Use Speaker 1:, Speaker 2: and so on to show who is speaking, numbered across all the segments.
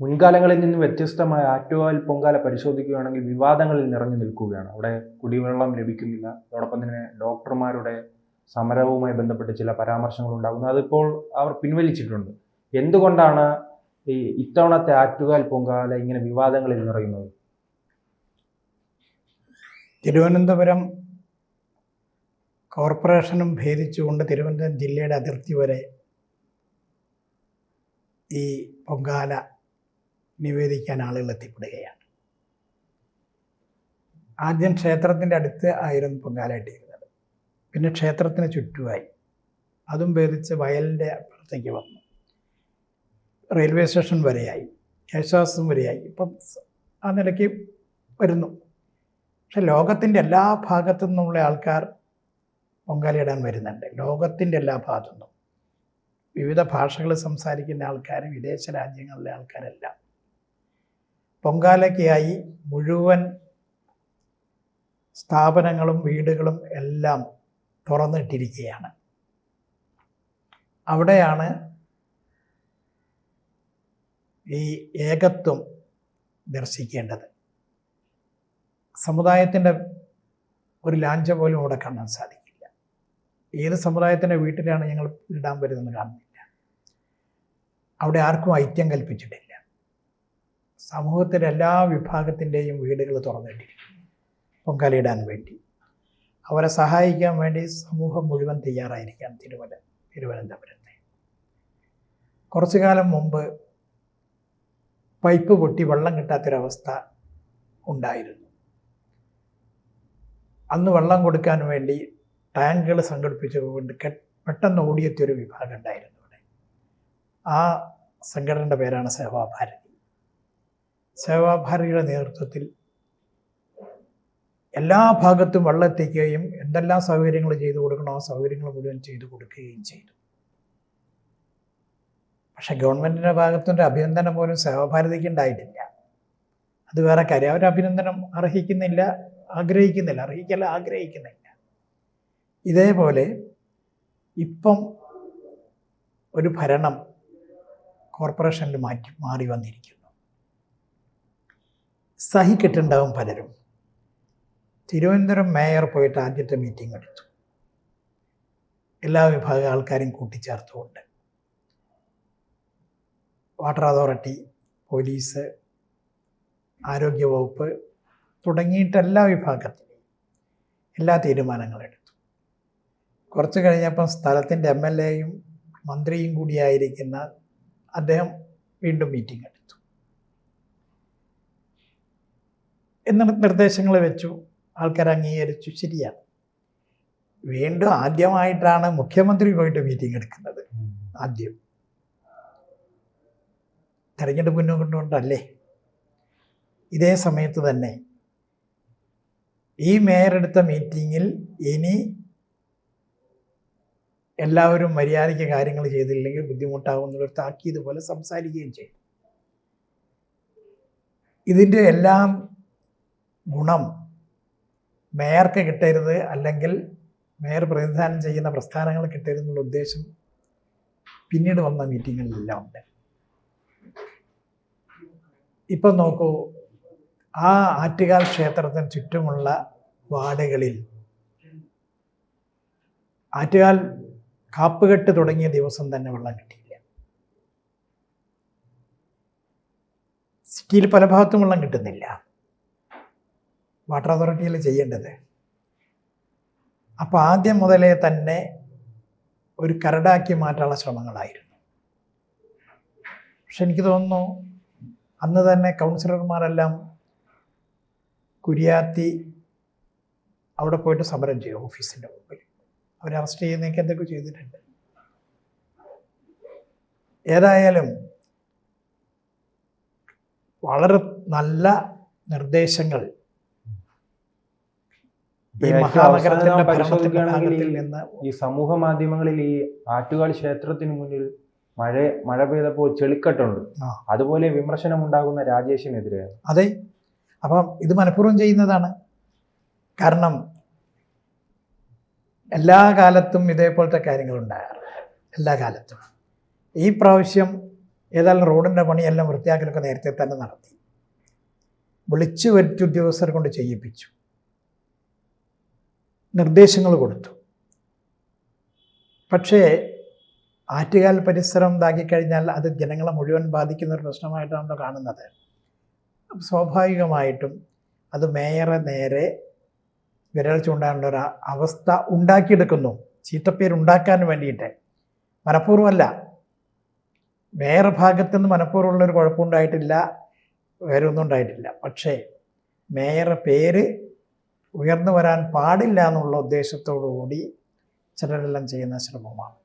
Speaker 1: മുൻകാലങ്ങളിൽ നിന്ന് വ്യത്യസ്തമായ ആറ്റുകാൽ പൊങ്കാല പരിശോധിക്കുകയാണെങ്കിൽ വിവാദങ്ങളിൽ നിറഞ്ഞു നിൽക്കുകയാണ്. അവിടെ കുടിവെള്ളം ലഭിക്കുന്നില്ല. അതോടൊപ്പം തന്നെ ഡോക്ടർമാരുടെ സമരവുമായി ബന്ധപ്പെട്ട് ചില പരാമർശങ്ങൾ ഉണ്ടാകുന്നു. അതിപ്പോൾ അവർ പിൻവലിച്ചിട്ടുണ്ട്. എന്തുകൊണ്ടാണ് ഇത്തവണത്തെ ആറ്റുകാൽ പൊങ്കാല ഇങ്ങനെ വിവാദങ്ങളിൽ നിറയുന്നത്?
Speaker 2: തിരുവനന്തപുരം കോർപ്പറേഷനും ഭേദിച്ചുകൊണ്ട് തിരുവനന്തപുരം ജില്ലയുടെ അതിർത്തി വരെ ഈ പൊങ്കാല നിവേദിക്കാൻ ആളുകൾ എത്തിപ്പെടുകയാണ്. ആദ്യം ക്ഷേത്രത്തിൻ്റെ അടുത്ത് ആയിരുന്നു പൊങ്കാല ഇട്ടിരുന്നത്. പിന്നെ ക്ഷേത്രത്തിന് ചുറ്റുമായി. അതും ഭേദിച്ച് വയലിൻ്റെ അപ്പുറത്തേക്ക് വന്നു. റെയിൽവേ സ്റ്റേഷൻ വരെയായി, കേശവാസം വരെയായി. ഇപ്പം ആ നിലയ്ക്ക് വരുന്നു. പക്ഷെ ലോകത്തിൻ്റെ എല്ലാ ഭാഗത്തു നിന്നുള്ള ആൾക്കാർ പൊങ്കാലയിടാൻ വരുന്നുണ്ട്. ലോകത്തിൻ്റെ എല്ലാ ഭാഗത്തു നിന്നും വിവിധ ഭാഷകൾ സംസാരിക്കുന്ന ആൾക്കാർ, വിദേശ രാജ്യങ്ങളിലെ ആൾക്കാരെല്ലാം പൊങ്കാലയ്ക്കായി മുഴുവൻ സ്ഥാപനങ്ങളും വീടുകളും എല്ലാം തുറന്നിട്ടിരിക്കുകയാണ്. അവിടെയാണ് ഈ ഏകത്വം ദർശിക്കേണ്ടത്. സമുദായത്തിൻ്റെ ഒരു ലാഞ്ച പോലും അവിടെ കാണാൻ സാധിക്കില്ല. ഏത് സമുദായത്തിൻ്റെ വീട്ടിലാണ് ഞങ്ങൾ ഇടാൻ വരുന്നത് കാണുന്നില്ല. അവിടെ ആർക്കും ഐക്യം കൽപ്പിച്ചിട്ടില്ല. സമൂഹത്തിൻ്റെ എല്ലാ വിഭാഗത്തിൻ്റെയും വീടുകൾ തുറന്നിട്ടിരിക്കുന്നു പൊങ്കാലയിടാൻ വേണ്ടി. അവരെ സഹായിക്കാൻ വേണ്ടി സമൂഹം മുഴുവൻ തയ്യാറായിരിക്കാം. തിരുവനന്തപുരത്തെ കുറച്ചു കാലം മുമ്പ് പൈപ്പ് പൊട്ടി വെള്ളം കിട്ടാത്തൊരവസ്ഥ ഉണ്ടായിരുന്നു. അന്ന് വെള്ളം കൊടുക്കാൻ വേണ്ടി ടാങ്കുകൾ സംഘടിപ്പിച്ചുകൊണ്ട് പെട്ടെന്ന് ഓടിയെത്തിയൊരു വിഭാഗം ഉണ്ടായിരുന്നു ഇവിടെ. ആ സംഘടനയുടെ പേരാണ് സേവാഭാരതി. സേവാഭാരതിയുടെ നേതൃത്വത്തിൽ എല്ലാ ഭാഗത്തും വെള്ളം എത്തിക്കുകയും എന്തെല്ലാം സൗകര്യങ്ങൾ ചെയ്തു കൊടുക്കണോ ആ സൗകര്യങ്ങൾ മുഴുവൻ ചെയ്തു കൊടുക്കുകയും ചെയ്തു. പക്ഷെ ഗവൺമെൻറ്റിൻ്റെ ഭാഗത്തുനിന്ന് അഭിനന്ദനം പോലും സേവാഭാരതിക്ക് ഉണ്ടായിട്ടില്ല. അത് വേറെ കാര്യം. അവർ അഭിനന്ദനം അർഹിക്കുന്നില്ല, ആഗ്രഹിക്കുന്നില്ല. ഇതേപോലെ ഇപ്പം ഒരു ഭരണം കോർപ്പറേഷനിൽ മാറി വന്നിരിക്കുന്നു. സഹിക്കിട്ടുണ്ടാവും പലരും. തിരുവനന്തപുരം മേയർ പോയിട്ട് ആദ്യത്തെ മീറ്റിംഗ് എടുത്തു. എല്ലാ വിഭാഗ ആൾക്കാരും കൂട്ടിച്ചേർത്തുകൊണ്ട് വാട്ടർ അതോറിറ്റി, പോലീസ്, ആരോഗ്യവകുപ്പ് തുടങ്ങിയിട്ട് എല്ലാ വിഭാഗത്തിലെയും എല്ലാ തീരുമാനങ്ങളെടുത്തു. കുറച്ച് കഴിഞ്ഞപ്പം സ്ഥലത്തിൻ്റെ MLA-യും മന്ത്രിയും കൂടിയായിരിക്കുന്ന അദ്ദേഹം വീണ്ടും മീറ്റിംഗ് എടുത്തു. എന്നിട്ട് നിർദ്ദേശങ്ങൾ വെച്ചു. ആൾക്കാർ അംഗീകരിച്ചു. ശരിയാണ്. വീണ്ടും ആദ്യമായിട്ടാണ് മുഖ്യമന്ത്രി പോയിട്ട് മീറ്റിംഗ് എടുക്കുന്നത്. ആദ്യം തെരഞ്ഞെടുപ്പിനെ കൊണ്ടുകൊണ്ടല്ലേ. ഇതേ സമയത്ത് തന്നെ ഈ മേയർ എടുത്ത മീറ്റിങ്ങിൽ ഇനി എല്ലാവരും മര്യാദയ്ക്ക് കാര്യങ്ങൾ ചെയ്തില്ലെങ്കിൽ ബുദ്ധിമുട്ടാകും എന്നുള്ളൊരു താക്കീത് പോലെ സംസാരിക്കുകയും ചെയ്തു. ഇതിൻ്റെ എല്ലാം ഗുണം മേയർക്ക് കിട്ടരുത്, അല്ലെങ്കിൽ മേയർ പ്രതിനിധാനം ചെയ്യുന്ന പ്രസ്ഥാനങ്ങൾ കിട്ടരുതെന്നുള്ള ഉദ്ദേശം പിന്നീട് വന്ന മീറ്റിങ്ങുകളിലെല്ലാം ഉണ്ട്. ഇപ്പം നോക്കൂ, ആ ആറ്റുകാൽ ക്ഷേത്രത്തിന് ചുറ്റുമുള്ള വാർഡുകളിൽ ആറ്റുകാൽ കാപ്പുകെട്ട് തുടങ്ങിയ ദിവസം തന്നെ വെള്ളം കിട്ടിയില്ല. സിറ്റിയിൽ പല ഭാഗത്തും വെള്ളം കിട്ടുന്നില്ല. വാട്ടർ അതോറിറ്റിയിൽ ചെയ്യേണ്ടത്. അപ്പോൾ ആദ്യം മുതലേ തന്നെ ഒരു കരടാക്കി മാറ്റാനുള്ള ശ്രമങ്ങളായിരുന്നു. പക്ഷെ എനിക്ക് തോന്നുന്നു അന്ന് തന്നെ കൗൺസിലർമാരെല്ലാം കുര്യാത്തി അവിടെ പോയിട്ട് സമരം ചെയ്യും. ഓഫീസിൻ്റെ മുമ്പിൽ അവരെ അറസ്റ്റ് ചെയ്യുന്നതൊക്കെ എന്തൊക്കെ ചെയ്തിട്ടുണ്ട്. ഏതായാലും വളരെ നല്ല നിർദ്ദേശങ്ങൾ ഈ മഹാനഗരത്തിന്റെ
Speaker 1: പരിശോധിക്കുകയാണെങ്കിൽ ഈ സമൂഹ മാധ്യമങ്ങളിൽ ഈ ആറ്റുകാൽ ക്ഷേത്രത്തിന് മുന്നിൽ മഴ പെയ്തപ്പോൾ ചെളിക്കട്ടുണ്ട്, അതുപോലെ വിമർശനം ഉണ്ടാകുന്ന രാജേഷിനെതിരെയാണ്.
Speaker 2: അതെ, അപ്പം ഇത് മനഃപൂർവ്വം ചെയ്യുന്നതാണ്. കാരണം എല്ലാ കാലത്തും ഇതേപോലത്തെ കാര്യങ്ങൾ ഉണ്ടാകാറ്, എല്ലാ കാലത്തും. ഈ പ്രാവശ്യം ഏതായാലും റോഡിൻ്റെ പണിയെല്ലാം വൃത്തിയാക്കലൊക്കെ നേരത്തെ തന്നെ നടത്തി. വിളിച്ചു വരുത്തി ഉദ്യോഗസ്ഥരെ കൊണ്ട് ചെയ്യിപ്പിച്ചു, നിർദ്ദേശങ്ങൾ കൊടുത്തു. പക്ഷേ ആറ്റുകാൽ പരിസരം ഇതാക്കിക്കഴിഞ്ഞാൽ അത് ജനങ്ങളെ മുഴുവൻ ബാധിക്കുന്ന ഒരു പ്രശ്നമായിട്ടാണല്ലോ കാണുന്നത്. സ്വാഭാവികമായിട്ടും അത് മേയറെ നേരെ വിരൽ ചൂണ്ടാനുള്ള ഒരു അവസ്ഥ ഉണ്ടാക്കിയെടുക്കുന്നു, ചീത്തപ്പേരുണ്ടാക്കാൻ വേണ്ടിയിട്ട്. മനഃപൂർവ്വമല്ല, മേയർ ഭാഗത്തുനിന്ന് മനഃപൂർവ്വമുള്ളൊരു കുഴപ്പമുണ്ടായിട്ടില്ല, വേറെ ഒന്നും ഉണ്ടായിട്ടില്ല. പക്ഷേ മേയറെ പേര് ഉയർന്നു വരാൻ പാടില്ല എന്നുള്ള ഉദ്ദേശത്തോടു കൂടി ചിലരെല്ലാം ചെയ്യുന്ന ശ്രമമാണ്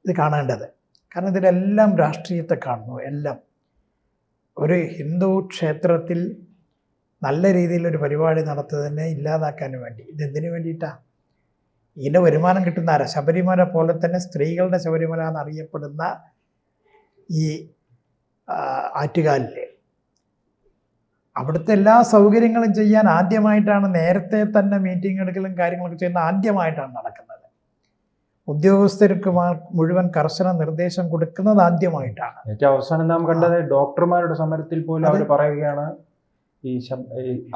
Speaker 2: ഇത് കാണേണ്ടത്. കാരണം ഇതിലെല്ലാം രാഷ്ട്രീയത്തെ കാണുന്നു. എല്ലാം ഒരു ഹിന്ദു ക്ഷേത്രത്തിൽ നല്ല രീതിയിലൊരു പരിപാടി നടത്തുന്നതിനെ ഇല്ലാതാക്കാൻ വേണ്ടി. ഇതെന്തിനു വേണ്ടിയിട്ടാണ്? ഇതിൻ്റെ വരുമാനം കിട്ടുന്ന ആരാ? ശബരിമല പോലെ തന്നെ സ്ത്രീകളുടെ ശബരിമല എന്നറിയപ്പെടുന്ന ഈ ആറ്റുകാലിൽ അവിടുത്തെ എല്ലാ സൗകര്യങ്ങളും ചെയ്യാൻ ആദ്യമായിട്ടാണ്, നേരത്തെ തന്നെ മീറ്റിംഗ് എടുക്കലും കാര്യങ്ങളൊക്കെ ചെയ്യുന്ന ആദ്യമായിട്ടാണ് നടക്കുന്നത്. ഉദ്യോഗസ്ഥർക്ക് മുഴുവൻ കർശന നിർദ്ദേശം കൊടുക്കുന്നത് ആദ്യമായിട്ടാണ്.
Speaker 1: ഏറ്റവും അവസാനം നാം കണ്ടത് ഡോക്ടർമാരുടെ സമരത്തിൽ പോലും അവർ പറയുകയാണ് ഈ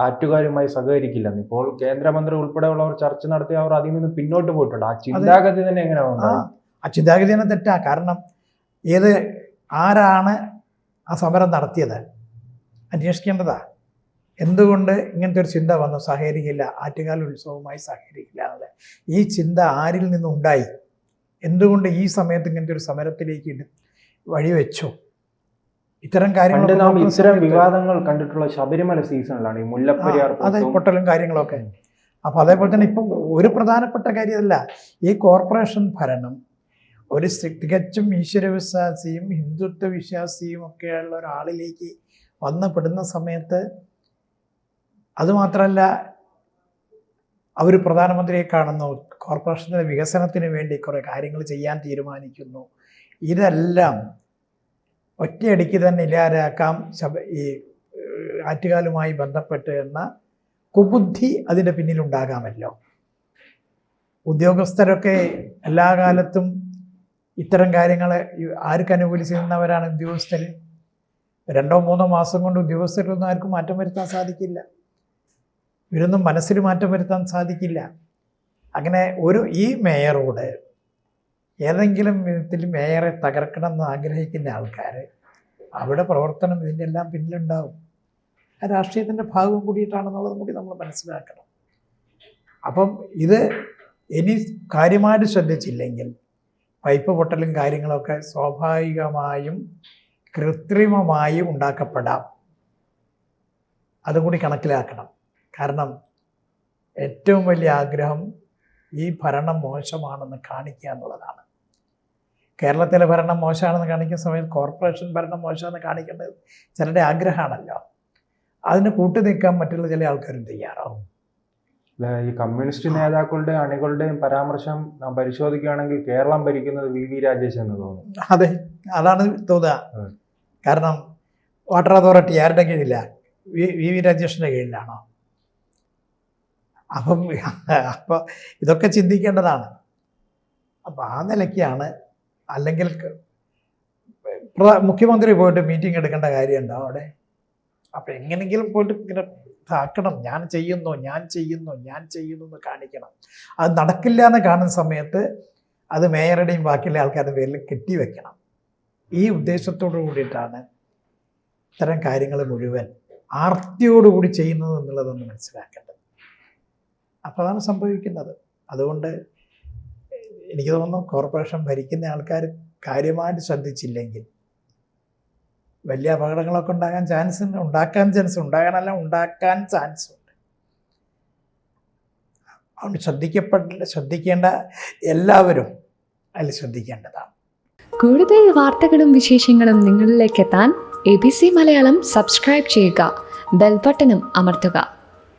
Speaker 1: ആറ്റുകാരുമായി സഹകരിക്കില്ലെന്ന്. ഇപ്പോൾ കേന്ദ്രമന്ത്രി ഉൾപ്പെടെയുള്ളവർ ചർച്ച നടത്തി അവർ അതിൽ നിന്ന് പിന്നോട്ട് പോയിട്ടുണ്ട്. ആ ചിന്താഗതി തന്നെ എങ്ങനെയാണ്?
Speaker 2: ആ ചിന്താഗതി തന്നെ തെറ്റാ. കാരണം ആരാണ് ആ സമരം നടത്തിയത് അന്വേഷിക്കേണ്ടതാ. എന്തുകൊണ്ട് ഇങ്ങനത്തെ ഒരു ചിന്ത വന്നു? സഹകരിക്കില്ല, ആറ്റുകാൽ ഉത്സവവുമായി സഹകരിക്കില്ല എന്നുള്ളത്. ഈ ചിന്ത ആരിൽ നിന്നുണ്ടായി? എന്തുകൊണ്ട് ഈ സമയത്ത് ഇങ്ങനത്തെ ഒരു സമരത്തിലേക്ക് വഴിവെച്ചു? ഇത്തരം കാര്യങ്ങൾ
Speaker 1: ഇത്തരം വിവാദങ്ങൾ കണ്ടിട്ടുള്ള ശബരിമല സീസണിലാണ്, ഈ മുല്ലപ്പെരിയാർ
Speaker 2: അതെ പൊട്ടലും കാര്യങ്ങളൊക്കെ. അപ്പോൾ അതേപോലെ തന്നെ ഇപ്പം ഒരു പ്രധാനപ്പെട്ട കാര്യമല്ല, ഈ കോർപ്പറേഷൻ ഭരണം ഒരു തികച്ചും ഈശ്വരവിശ്വാസിയും ഹിന്ദുത്വ വിശ്വാസിയും ഒക്കെയുള്ള ഒരാളിലേക്ക് വന്ന് പെടുന്ന സമയത്ത്, അതുമാത്രമല്ല അവർ പ്രധാനമന്ത്രിയെ കാണുന്നു, കോർപ്പറേഷൻ്റെ വികസനത്തിന് വേണ്ടി കുറേ കാര്യങ്ങൾ ചെയ്യാൻ തീരുമാനിക്കുന്നു. ഇതെല്ലാം ഒറ്റയടിക്ക് തന്നെ ഇല്ലാതാക്കാം ഈ ആറ്റുകാലുമായി ബന്ധപ്പെട്ട് എന്ന കുബുദ്ധി അതിൻ്റെ പിന്നിലുണ്ടാകാമല്ലോ. ഉദ്യോഗസ്ഥരൊക്കെ എല്ലാ കാലത്തും ഇത്തരം കാര്യങ്ങൾ ആർക്ക് അനുകൂലിച്ച് നിന്നവരാണ് ഉദ്യോഗസ്ഥർ. 2-3 മാസം കൊണ്ട് ഉദ്യോഗസ്ഥരൊന്നും ആർക്കും മാറ്റം വരുത്താൻ സാധിക്കില്ല. ഇവരൊന്നും മനസ്സിൽ മാറ്റം വരുത്താൻ സാധിക്കില്ല. അങ്ങനെ ഈ മേയറോട് ഏതെങ്കിലും വിധത്തിൽ മേയറെ തകർക്കണം എന്ന് ആഗ്രഹിക്കുന്ന ആൾക്കാർ അവിടെ പ്രവർത്തനം ഇതിൻ്റെ എല്ലാം പിന്നിലുണ്ടാവും. ആ രാഷ്ട്രീയത്തിൻ്റെ ഭാഗം കൂടിയിട്ടാണെന്നുള്ളതും കൂടി നമ്മൾ മനസ്സിലാക്കണം. അപ്പം ഇത് ഇനി കാര്യമായിട്ട് ശ്രദ്ധിച്ചില്ലെങ്കിൽ പൈപ്പ് പൊട്ടലും കാര്യങ്ങളൊക്കെ സ്വാഭാവികമായും കൃത്രിമമായും ഉണ്ടാക്കപ്പെടാം. അതുകൂടി കണക്കിലാക്കണം. കാരണം ഏറ്റവും വലിയ ആഗ്രഹം ഈ ഭരണം മോശമാണെന്ന് കാണിക്കുക എന്നുള്ളതാണ്. കേരളത്തിലെ ഭരണം മോശമാണെന്ന് കാണിക്കുന്ന സമയത്ത് കോർപ്പറേഷൻ ഭരണം മോശമാണെന്ന് കാണിക്കേണ്ടത് ചിലരുടെ ആഗ്രഹമാണല്ലോ. അതിന് കൂട്ടു നിൽക്കാൻ മറ്റുള്ള ചില ആൾക്കാരും തയ്യാറാവും.
Speaker 1: ഈ കമ്മ്യൂണിസ്റ്റ് നേതാക്കളുടെയും അണികളുടെയും പരാമർശം നാം പരിശോധിക്കുകയാണെങ്കിൽ കേരളം ഭരിക്കുന്നത് വി രാജേഷ് എന്ന് തോന്നുന്നു.
Speaker 2: അതെ, അതാണ് തോന്നുക. കാരണം വാട്ടർ അതോറിറ്റി ആരുടെ കീഴില്ല? വി രാജേഷിൻ്റെ കീഴിലാണോ? അപ്പോൾ ഇതൊക്കെ ചിന്തിക്കേണ്ടതാണ്. അപ്പോൾ ആ നിലയ്ക്കാണ്. അല്ലെങ്കിൽ മുഖ്യമന്ത്രി പോയിട്ട് മീറ്റിംഗ് എടുക്കേണ്ട കാര്യമുണ്ടോ അവിടെ? അപ്പം എങ്ങനെയെങ്കിലും പോയിട്ട് ഇങ്ങനെ ആക്കണം, ഞാൻ ചെയ്യുന്നു എന്ന് കാണിക്കണം. അത് നടക്കില്ല എന്ന് കാണുന്ന സമയത്ത് അത് മേയറുടെയും ബാക്കിയുള്ള ആൾക്കാരുടെ പേരിൽ കെട്ടിവെക്കണം. ഈ ഉദ്ദേശത്തോടു കൂടിയിട്ടാണ് ഇത്തരം കാര്യങ്ങൾ മുഴുവൻ ആർത്തിയോടുകൂടി ചെയ്യുന്നത് എന്നുള്ളതൊന്ന് മനസ്സിലാക്കേണ്ടത്. അപ്പോൾ അതാണ് സംഭവിക്കുന്നത്. അതുകൊണ്ട് എനിക്ക് തോന്നുന്നു കോർപ്പറേഷൻ ഭരിക്കുന്ന ആൾക്കാർ കാര്യമായിട്ട് ശ്രദ്ധിച്ചില്ലെങ്കിൽ വലിയ അപകടങ്ങളൊക്കെ ഉണ്ടാകാൻ ചാൻസ് ഉണ്ട്. ഉണ്ടാക്കാൻ ചാൻസ് ഉണ്ട്. അതുകൊണ്ട് ശ്രദ്ധിക്കേണ്ട എല്ലാവരും അതിൽ ശ്രദ്ധിക്കേണ്ടതാണ്.
Speaker 3: കൂടുതൽ വാർത്തകളും വിശേഷങ്ങളും നിങ്ങളിലേക്ക് എത്താൻ ABC മലയാളം സബ്സ്ക്രൈബ് ചെയ്യുക, ബെൽ ബട്ടണും അമർത്തുക.